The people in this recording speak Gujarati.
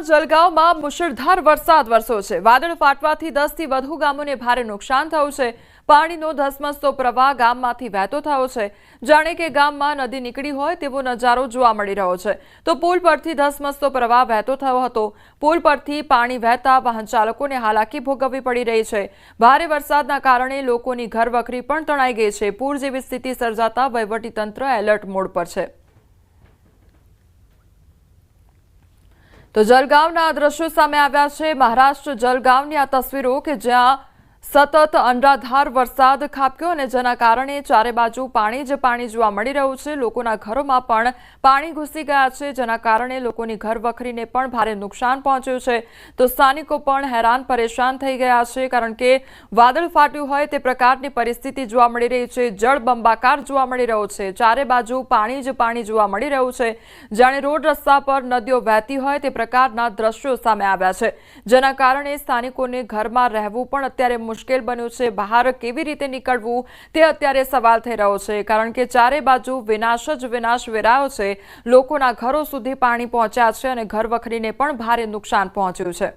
જલગાંવમાં મુશળધાર વરસાદ વરસ્યો છે। વાદળ ફાટવાથી 10 થી વધુ ગામોને ભારે નુકસાન થયું છે। પાણીનો ધસમસતો પ્રવાહ ગામમાંથી વહેતો થયો છે। જાણે કે ગામમાં નદી નીકળી હોય તેવો નજારો જોવા મળી રહ્યો છે। તો પુલ પરથી ધસમસતો પ્રવાહ વહેતો થયો હતો। પુલ પરથી પાણી વહેતા વાહન ચાલકોને હાલાકી ભોગવવી પડી રહી છે। ભારે વરસાદના કારણે લોકોની ઘરવખરી પણ તણાઈ ગઈ છે। પૂર જેવી સ્થિતિ સર્જાતા વહીવટીતંત્ર એલર્ટ મોડ પર છે। તો જલગાંવના દ્રશ્યો સામે આવ્યા છે। મહારાષ્ટ્ર જલગાંવની આ તસવીરો કે જ્યાં સતત અનરાધાર વરસાદ ખાબક્યો અને જેના કારણે ચારે બાજુ પાણી જ પાણી જોવા મળી રહ્યું છે। લોકોના ઘરોમાં પણ પાણી ઘૂસી ગયા છે, જેના કારણે લોકોની ઘરવખરીને પણ ભારે નુકસાન પહોંચ્યું છે। તો સ્થાનિકો પણ હેરાન પરેશાન થઈ ગયા છે, કારણ કે વાદળ ફાટ્યું હોય તે પ્રકારની પરિસ્થિતિ જોવા મળી રહી છે। જળબંબાકાર જોવા મળી રહ્યો છે। ચારે બાજુ પાણી જ પાણી જોવા મળી રહ્યું છે। જાણે રોડ રસ્તા પર નદીઓ વહેતી હોય તે પ્રકારના દ્રશ્યો સામે આવ્યા છે, જેના કારણે સ્થાનિકોને ઘરમાં રહેવું પણ અત્યારે મુશ્કેલ બન્યું છે। બહાર કેવી રીતે નીકળવું તે અત્યારે સવાલ થઈ રહ્યો છે, કારણ કે ચારે બાજુ વિનાશ જ વિનાશ વેરાયો છે। લોકોના ઘરો સુધી પાણી પહોંચ્યા છે અને ઘરવખરીને પણ ભારે નુકસાન પહોંચ્યું છે।